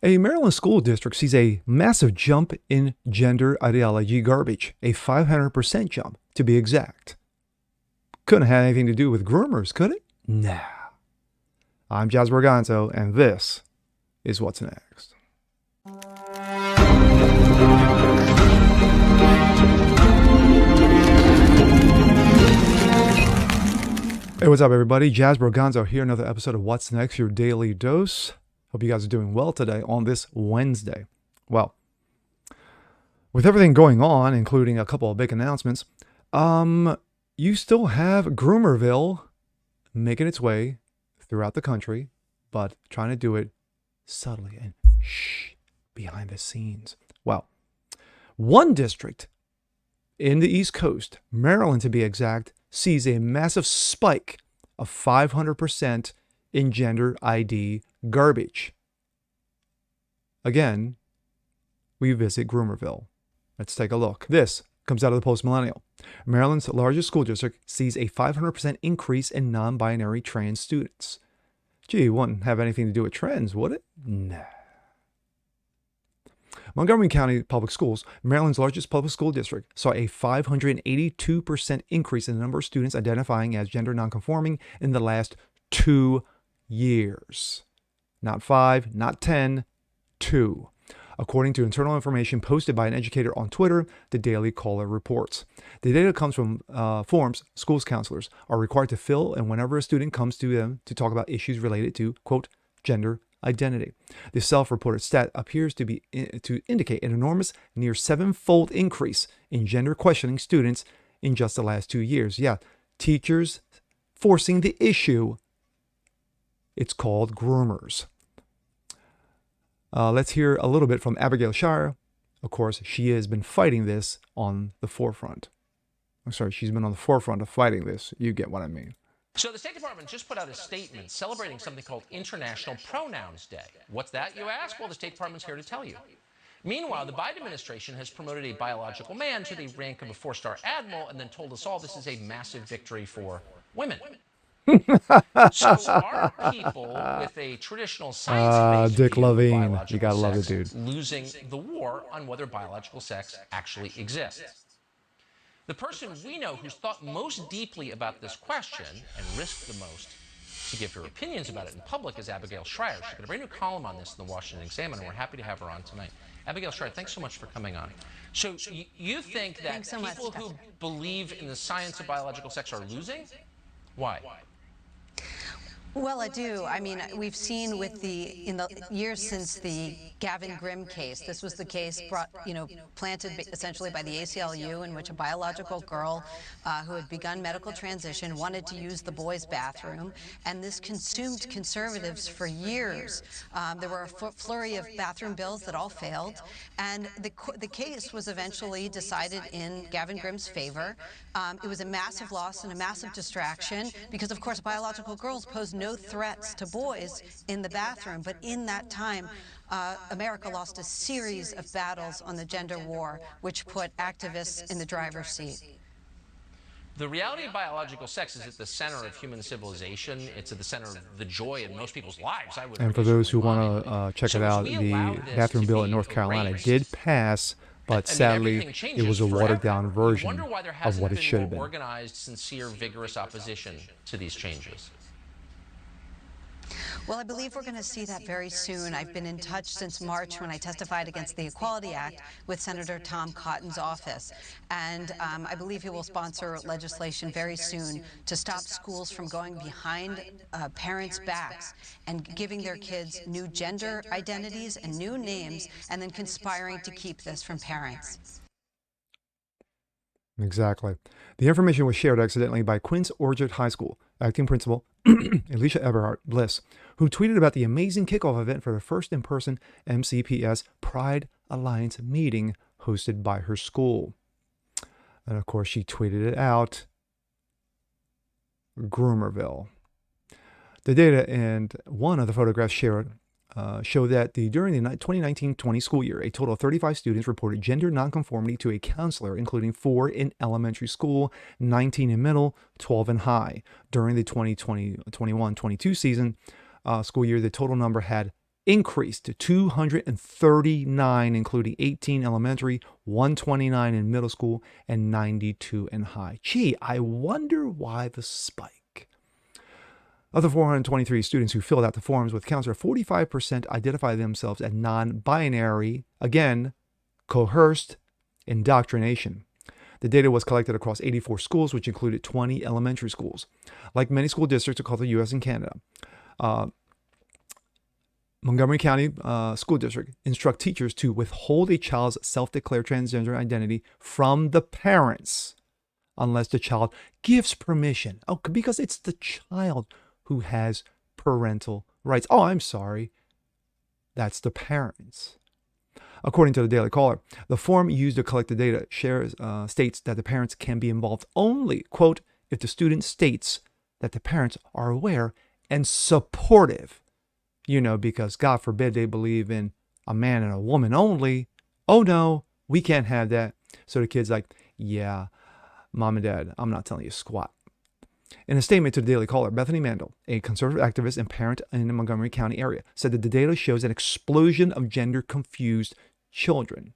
A Maryland school district sees a massive jump in gender ideology garbage, a 500% jump to be exact. Couldn't have anything to do with groomers, could it? Nah. I'm Jazz Borganzo, and this is What's Next. Hey, what's up, everybody? Jazz Borganzo here, another episode of What's Next, your daily dose. Hope you guys are doing well today on this Wednesday. Well, with everything going on, including a couple of big announcements, you still have Groomerville making its way throughout the country, but trying to do it subtly and behind the scenes. Well, one district in the East Coast, Maryland to be exact, sees a massive spike of 500% in gender ID garbage. Again, we visit Groomerville. Let's take a look. This comes out of the Post-Millennial. Maryland's largest school district sees a 500% increase in non-binary trans students. Gee, it wouldn't have anything to do with trends, would it? Nah. Montgomery County Public Schools, Maryland's largest public school district, saw a 582% increase in the number of students identifying as gender nonconforming in the last 2 years. Not 5, not 10, 2. According to internal information posted by an educator on Twitter, the Daily Caller reports. The data comes from forms schools counselors are required to fill, and whenever a student comes to them to talk about issues related to, quote, gender identity. The self-reported stat appears to indicate an enormous, near 7-fold increase in gender questioning students in just the last 2 years. Yeah, teachers forcing the issue. It's called groomers. Let's hear a little bit from Abigail Shire. Of course, she has been fighting this on the forefront. I'm sorry, she's been on the forefront of fighting this. You get what I mean. So the State Department just put out a statement celebrating something called International Pronouns Day. What's that, you ask? Well, the State Department's here to tell you. Meanwhile, the Biden administration has promoted a biological man to the rank of a 4-star admiral and then told us all this is a massive victory for women. So are people with a traditional science-based Dick view of Levine. biological You gotta love it, sex dude. losing the war on whether biological sex actually exists? The person we know who's thought most deeply about this question and risked the most to give her opinions about it in public is Abigail Shrier. She's got a brand new column on this in the Washington Examiner. We're happy to have her on tonight. Abigail Shrier, thanks so much for coming on. So you think that people who believe in the science of biological sex are losing? Why? Well, I do. I mean, we've seen in the years since the Gavin Grimm case, this was the case planted essentially by the ACLU, in which a biological girl who had begun medical transition wanted to use the boys' bathroom, and this consumed conservatives for years. There were a flurry of bathroom bills that all failed, and the case was eventually decided in Gavin Grimm's favor. It was a massive loss and a massive distraction because, of course, biological girls pose no threats to boys in the bathroom. But in that time, America lost a series of battles on the gender war, which put activists in the driver's seat. The reality of biological sex is at the center of human civilization. It's at the center of the joy in most people's lives. And for those who want to check it out, the bathroom bill in North Carolina did pass, but sadly, it was a watered-down version of what it should have been. Organized, sincere, vigorous opposition to these changes. Well, I believe we're going to see that very soon. I've been in touch since March when I testified against the Equality Act with Senator Tom Cotton's office. And I believe he will sponsor legislation very soon to stop schools from going behind parents' backs and giving their kids new gender identities and new names and then conspiring to keep this from parents. Exactly. The information was shared accidentally by Quince Orchard High School acting principal Alicia Everhart Bliss, who tweeted about the amazing kickoff event for the first in-person MCPS Pride Alliance meeting hosted by her school. And of course, she tweeted it out. Groomerville. The data and one of the photographs shared show that during the 2019-20 school year, a total of 35 students reported gender nonconformity to a counselor, including 4 in elementary school, 19 in middle, 12 in high. During the 2020-21-22 season school year, the total number had increased to 239, including 18 elementary, 129 in middle school, and 92 in high. Gee, I wonder why the spike. Of the 423 students who filled out the forms with counselor, 45% identify themselves as non-binary, again, coerced indoctrination. The data was collected across 84 schools, which included 20 elementary schools. Like many school districts across the U.S. and Canada, Montgomery County School District instruct teachers to withhold a child's self-declared transgender identity from the parents unless the child gives permission. Oh, because it's the child who has parental rights. Oh, I'm sorry. That's the parents. According to the Daily Caller, the form used to collect the data states that the parents can be involved only, quote, if the student states that the parents are aware and supportive. You know, because God forbid they believe in a man and a woman only. Oh no, we can't have that. So the kid's like, yeah, mom and dad, I'm not telling you squat. In a statement to the Daily Caller, Bethany Mandel, a conservative activist and parent in the Montgomery County area, said that the data shows an explosion of gender-confused children.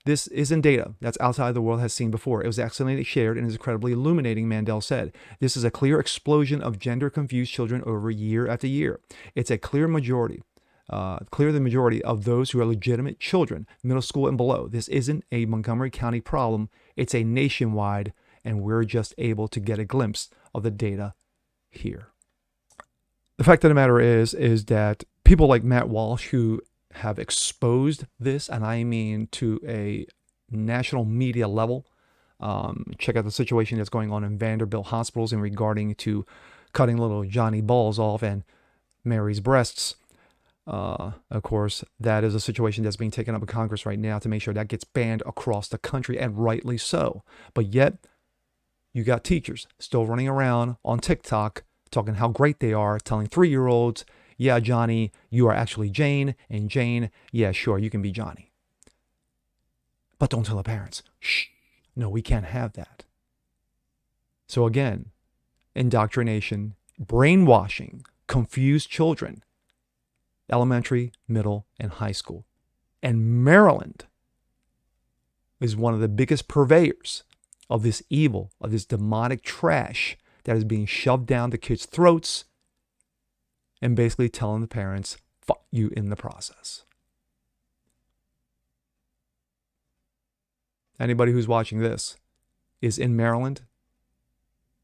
This isn't data that's outside the world has seen before. It was accidentally shared and is incredibly illuminating, Mandel said. This is a clear explosion of gender-confused children over year after year. It's a clear majority. The majority of those who are legitimate children, middle school and below. This isn't a Montgomery County problem. It's a nationwide, and we're just able to get a glimpse of the data here. The fact of the matter is that people like Matt Walsh, who have exposed this, and I mean to a national media level. Check out the situation that's going on in Vanderbilt hospitals in regarding to cutting little Johnny balls off and Mary's breasts. Of course, that is a situation that's being taken up in Congress right now to make sure that gets banned across the country, and rightly so. But yet, you got teachers still running around on TikTok talking how great they are, telling 3-year-olds, yeah, Johnny, you are actually Jane, and Jane, yeah, sure, you can be Johnny. But don't tell the parents. Shh. No, we can't have that. So again, indoctrination, brainwashing, confused children, elementary, middle, and high school. And Maryland is one of the biggest purveyors of this evil, of this demonic trash that is being shoved down the kids' throats and basically telling the parents, fuck you in the process. Anybody who's watching this is in Maryland,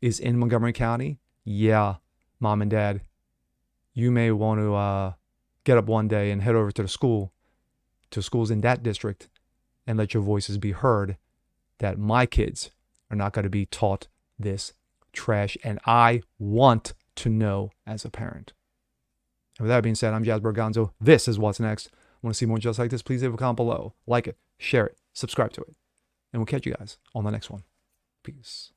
is in Montgomery County, yeah, mom and dad, you may want to get up one day and head over to schools in that district, and let your voices be heard that my kids are not going to be taught this trash, and I want to know as a parent. And with that being said, I'm Jasper Gonzo. This is What's Next. Want to see more just like this? Please leave a comment below. Like it, share it, subscribe to it. And we'll catch you guys on the next one. Peace.